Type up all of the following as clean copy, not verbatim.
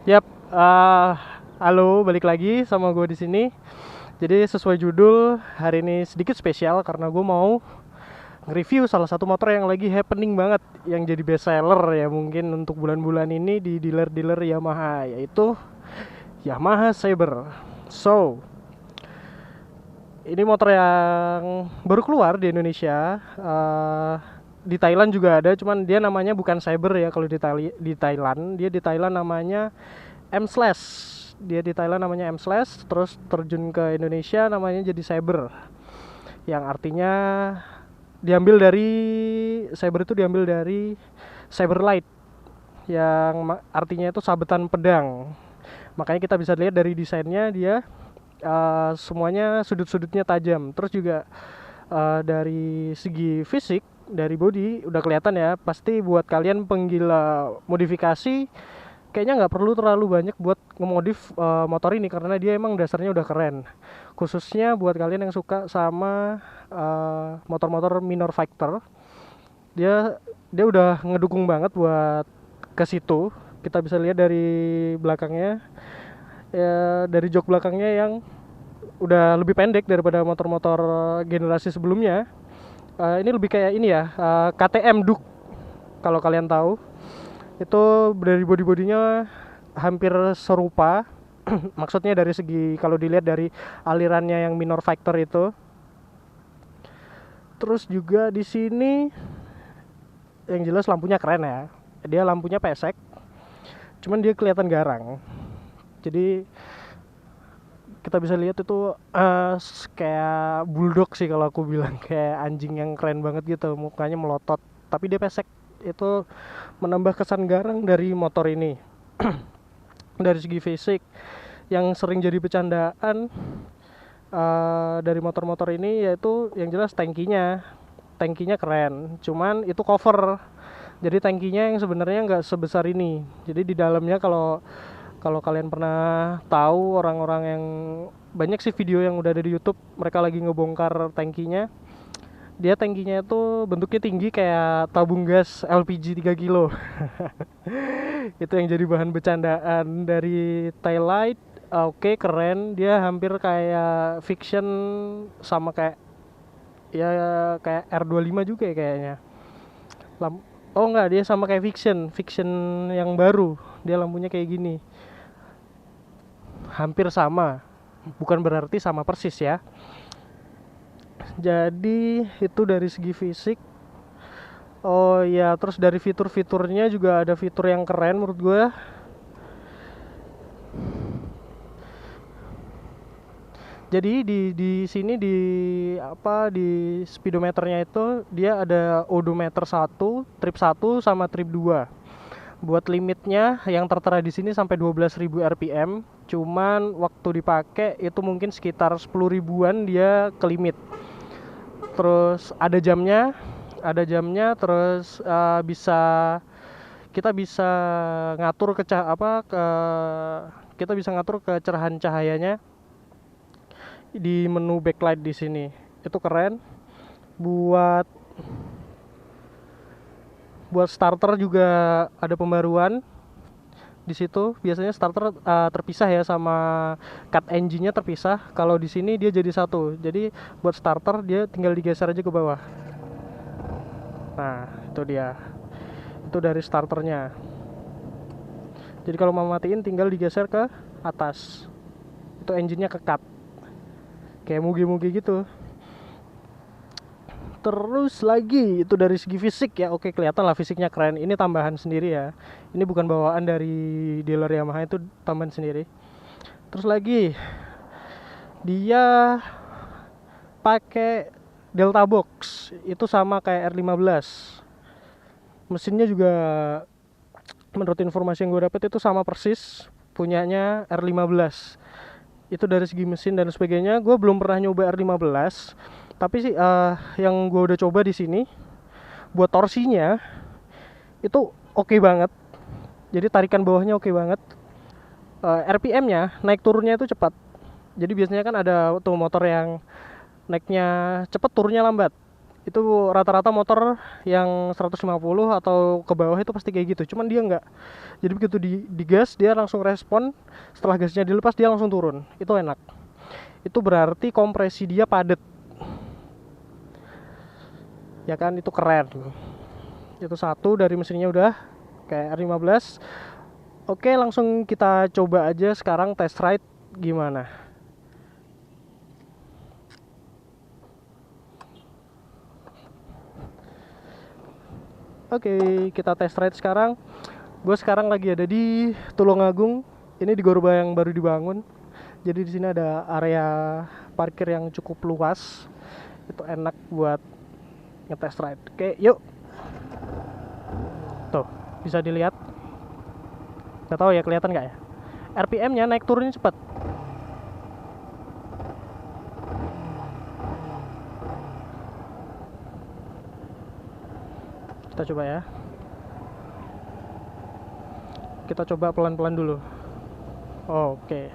Yap, halo, balik lagi sama gue di sini. Jadi sesuai judul, hari ini sedikit spesial karena gue mau nge-review salah satu motor yang lagi happening banget, yang jadi best seller ya mungkin untuk bulan-bulan ini di dealer-dealer Yamaha, yaitu Yamaha Saber. So, ini motor yang baru keluar di Indonesia. Di Thailand juga ada, cuman dia namanya bukan Saber ya kalau di Thailand. Dia di Thailand namanya M Slash. Dia di Thailand namanya M Slash, terus terjun ke Indonesia namanya jadi Saber. Yang artinya Saber itu diambil dari Saberlight yang artinya itu sabetan pedang. Makanya kita bisa lihat dari desainnya dia semuanya sudut-sudutnya tajam. Terus juga dari segi fisik, dari body udah kelihatan ya. Pasti buat kalian penggila modifikasi kayaknya nggak perlu terlalu banyak buat ngemodif motor ini karena dia emang dasarnya udah keren. Khususnya buat kalian yang suka sama motor-motor minor factor, dia dia udah ngedukung banget buat ke situ. Kita bisa lihat dari belakangnya, ya dari jok belakangnya yang udah lebih pendek daripada motor-motor generasi sebelumnya. Ini lebih kayak ini ya, KTM Duke kalau kalian tahu. Itu dari body-bodinya hampir serupa. Maksudnya dari segi kalau dilihat dari alirannya yang minor factor itu. Terus juga di sini yang jelas lampunya keren ya. Dia lampunya pesek, cuman dia kelihatan garang. Jadi kita bisa lihat itu kayak bulldog sih kalau aku bilang, kayak anjing yang keren banget gitu, mukanya melotot tapi dia pesek. Itu menambah kesan garang dari motor ini. Dari segi fisik yang sering jadi bercandaan dari motor-motor ini, yaitu yang jelas tankinya keren, cuman itu cover. Jadi tankinya yang sebenarnya nggak sebesar ini. Jadi di dalamnya, kalau kalau kalian pernah tahu, orang-orang yang banyak sih video yang udah ada di YouTube, mereka lagi ngebongkar tankinya. Dia tankinya itu bentuknya tinggi kayak tabung gas LPG 3 kilo. Itu yang jadi bahan bercandaan dari Taillight. Oke, keren. Dia hampir kayak Fiction, sama kayak ya kayak R25 juga ya kayaknya. Oh enggak, dia sama kayak Fiction yang baru. Dia lampunya kayak gini. Hampir sama. Bukan berarti sama persis ya. Jadi itu dari segi fisik. Oh ya, terus dari fitur-fiturnya juga ada fitur yang keren menurut gue. Jadi di sini di speedometernya itu dia ada odometer 1, trip 1 sama trip 2. Buat limitnya yang tertera di sini sampai 12.000 rpm. Cuman waktu dipakai itu mungkin sekitar 10 ribuan dia ke limit. Terus ada jamnya terus kita bisa ngatur kita bisa ngatur kecerahan cahayanya di menu backlight di sini. Itu keren. Buat buat starter juga ada pembaruan di situ. Biasanya starter terpisah ya, sama cut engine-nya terpisah. Kalau di sini dia jadi satu. Jadi buat starter dia tinggal digeser aja ke bawah. Nah, itu dia. Itu dari starternya. Jadi kalau mau matiin tinggal digeser ke atas. Itu engine-nya ke cut. Kayak mugi-mugi gitu. Terus lagi itu dari segi fisik ya, oke, kelihatan lah fisiknya keren. Ini tambahan sendiri ya. Ini bukan bawaan dari dealer Yamaha, itu tambahan sendiri. Terus lagi dia pakai Delta Box. Itu sama kayak R15. Mesinnya juga menurut informasi yang gue dapet itu sama persis punyanya R15. Itu dari segi mesin dan sebagainya. Gue belum pernah nyoba R15, tapi sih yang gue udah coba di sini, buat torsinya itu oke banget. Jadi tarikan bawahnya oke banget. RPM-nya naik turunnya itu cepat. Jadi biasanya kan ada tuh motor yang naiknya cepet turunnya lambat. Itu rata-rata motor yang 150 atau ke bawah itu pasti kayak gitu, cuman dia enggak. Jadi begitu digas dia langsung respon, setelah gasnya dilepas dia langsung turun. Itu enak. Itu berarti kompresi dia padat. Ya kan, itu keren. Itu satu dari mesinnya udah kayak R15. Oke, langsung kita coba aja sekarang test ride gimana. Oke, kita test ride sekarang. Gue sekarang lagi ada di Tulungagung. Ini di Gorba yang baru dibangun. Jadi di sini ada area parkir yang cukup luas. Itu enak buat ngetest ride. Oke, yuk. Tuh, bisa dilihat. Gak tahu ya kelihatan nggak ya? RPM-nya naik turunnya cepat. Kita coba ya. Kita coba pelan-pelan dulu. Oke.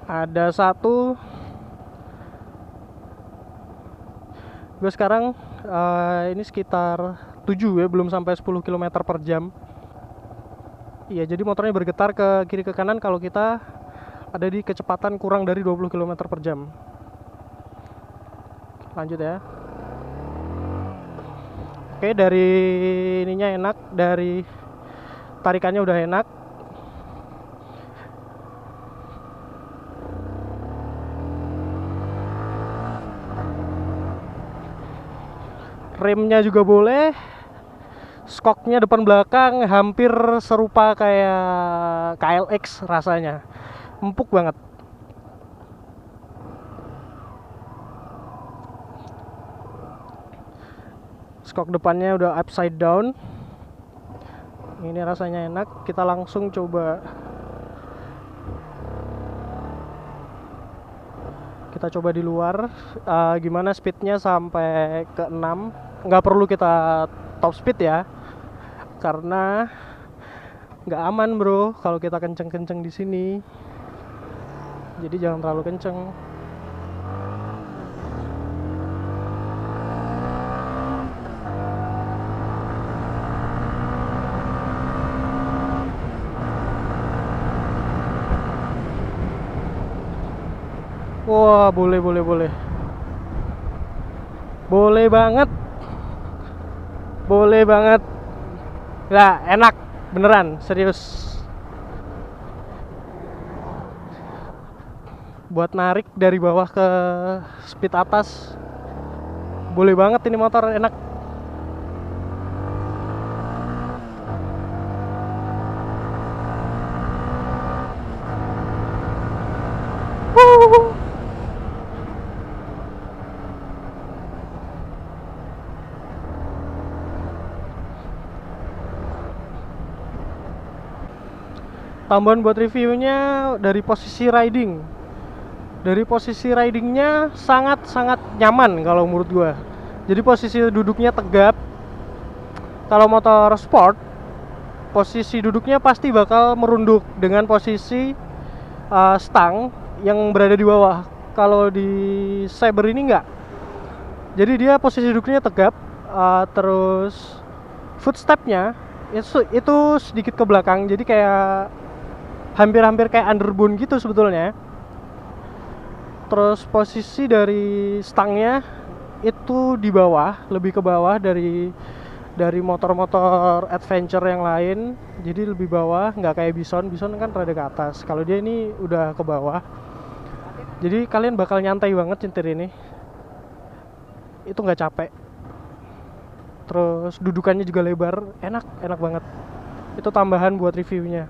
Ada satu. Gue sekarang ini sekitar 7 ya, belum sampai 10 km per jam. Iya, jadi motornya bergetar ke kiri ke kanan kalau kita ada di kecepatan kurang dari 20 km per jam. Lanjut ya. Oke, dari ininya enak, dari tarikannya udah enak. Remnya juga boleh. Skoknya depan belakang hampir serupa kayak KLX rasanya. Empuk banget. Skok depannya udah upside down. Ini rasanya enak. Kita langsung coba. Kita coba di luar. Gimana speednya sampai ke 6. Nggak perlu kita top speed ya. Karena nggak aman bro kalau kita kenceng-kenceng di sini. Jadi jangan terlalu kenceng. Wah, boleh. Boleh banget. Boleh banget. Lah, enak. Beneran, serius. Buat narik dari bawah ke speed atas. Boleh banget ini motor, enak. Tambahan buat reviewnya dari posisi riding. Dari posisi ridingnya sangat-sangat nyaman kalau menurut gua. Jadi posisi duduknya tegap. Kalau motor sport, posisi duduknya pasti bakal merunduk dengan posisi stang yang berada di bawah. Kalau di Saber ini enggak. Jadi dia posisi duduknya tegap, terus footstepnya itu sedikit ke belakang. Jadi kayak hampir kayak underbone gitu sebetulnya. Terus posisi dari stangnya itu di bawah, lebih ke bawah dari motor-motor adventure yang lain. Jadi lebih bawah, nggak kayak Bison kan rada ke atas. Kalau dia ini udah ke bawah. Jadi kalian bakal nyantai banget nyetir ini. Itu nggak capek. Terus dudukannya juga lebar, enak banget. Itu tambahan buat reviewnya.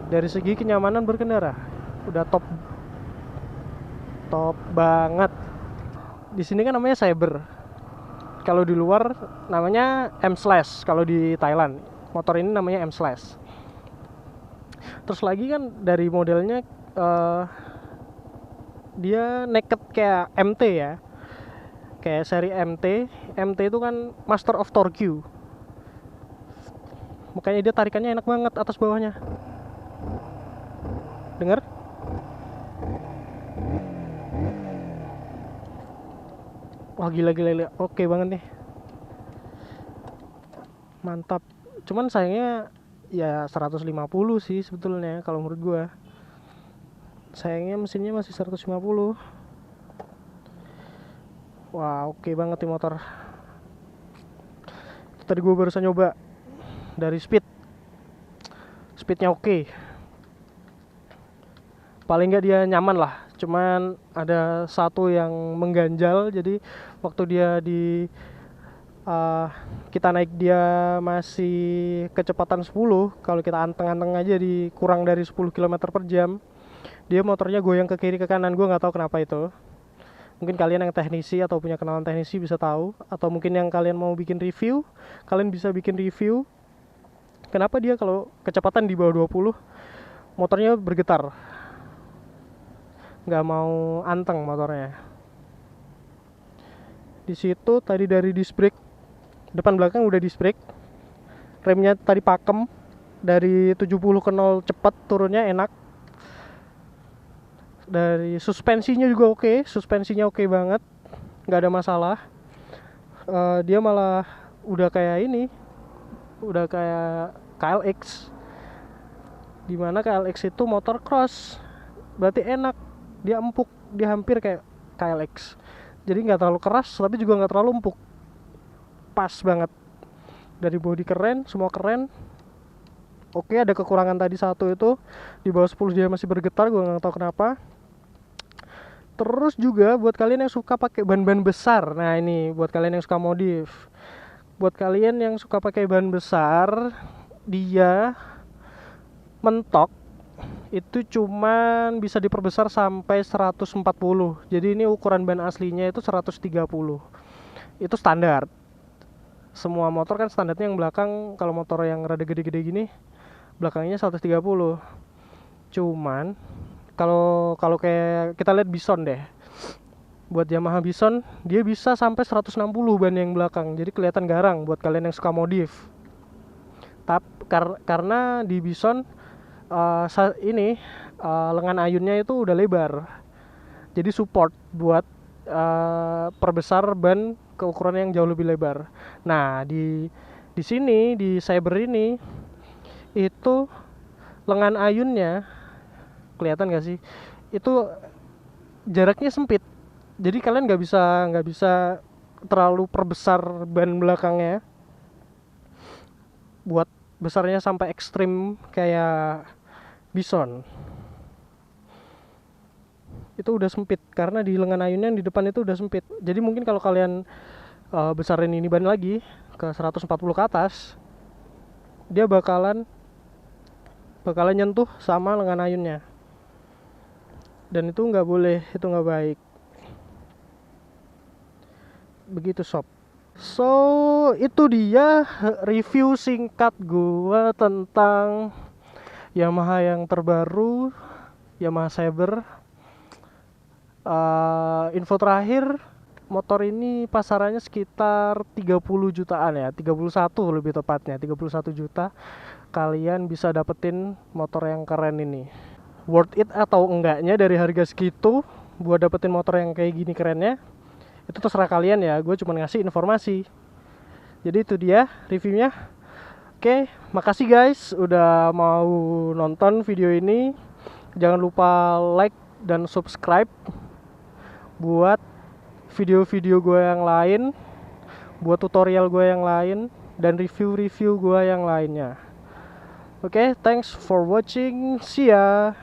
Dari segi kenyamanan berkendara, udah top banget. Di sini kan namanya Saber. Kalau di luar namanya M/Slash. Kalau di Thailand, motor ini namanya M/Slash. Terus lagi kan dari modelnya dia naked kayak MT ya. Kayak seri MT. MT itu kan Master of Torque. Makanya dia tarikannya enak banget atas bawahnya. Dengar? Wah gila. Oke banget nih. Mantap. Cuman sayangnya ya 150 sih sebetulnya kalau menurut gua. Sayangnya mesinnya masih 150. Wah, oke banget nih motor. Tadi gua barusan nyoba dari speednya oke. Paling nggak dia nyaman lah. Cuman ada satu yang mengganjal. Jadi waktu dia kita naik dia masih kecepatan 10, kalau kita anteng-anteng aja di kurang dari 10 km per jam, dia motornya goyang ke kiri ke kanan. Gue nggak tahu kenapa itu. Mungkin kalian yang teknisi atau punya kenalan teknisi bisa tahu, atau mungkin yang kalian mau bikin review, kalian bisa bikin review kenapa dia kalau kecepatan di bawah 20 motornya bergetar, nggak mau anteng motornya. Di situ tadi dari disc brake depan belakang udah disc brake, remnya tadi pakem, dari 70 ke 0 cepet turunnya enak. Dari suspensinya juga oke, suspensinya oke banget, nggak ada masalah. Dia malah udah kayak ini, udah kayak KLX, dimana KLX itu motor cross, berarti enak, dia empuk, dia hampir kayak KLX. Jadi nggak terlalu keras tapi juga nggak terlalu empuk, pas banget. Dari bodi keren, semua keren. Oke, ada kekurangan tadi satu, itu di bawah 10 dia masih bergetar, gue nggak tahu kenapa. Terus juga buat kalian yang suka pakai ban-ban besar, nah ini buat kalian yang suka modif, buat kalian yang suka pakai ban besar, dia mentok itu cuman bisa diperbesar sampai 140. Jadi ini ukuran ban aslinya itu 130. Itu standar. Semua motor kan standarnya yang belakang, kalau motor yang rada gede-gede gini belakangnya 130. Cuman kalau kayak kita lihat Bison deh, buat Yamaha Bison dia bisa sampai 160 ban yang belakang, jadi kelihatan garang buat kalian yang suka modif. Karena di Bison lengan ayunnya itu udah lebar, jadi support buat perbesar ban ke ukuran yang jauh lebih lebar. Nah di sini di Saber ini itu lengan ayunnya, kelihatan gak sih, itu jaraknya sempit, jadi kalian nggak bisa terlalu perbesar ban belakangnya buat besarnya sampai ekstrim kayak Bison. Itu udah sempit karena di lengan ayunnya yang di depan itu udah sempit. Jadi mungkin kalau kalian besarin ini ban lagi ke 140 ke atas, dia bakalan nyentuh sama lengan ayunnya, dan itu nggak boleh, itu nggak baik. Begitu sob. So itu dia review singkat gua tentang Yamaha yang terbaru, Yamaha Saber. Info terakhir, motor ini pasarannya sekitar 30 jutaan ya, 31 lebih tepatnya, 31 juta. Kalian bisa dapetin motor yang keren ini. Worth it atau enggaknya dari harga segitu buat dapetin motor yang kayak gini kerennya, itu terserah kalian ya, gue cuma ngasih informasi. Jadi itu dia reviewnya. Oke, makasih guys udah mau nonton video ini. Jangan lupa like dan subscribe buat video-video gue yang lain, buat tutorial gue yang lain, dan review-review gue yang lainnya. Oke, thanks for watching. See ya.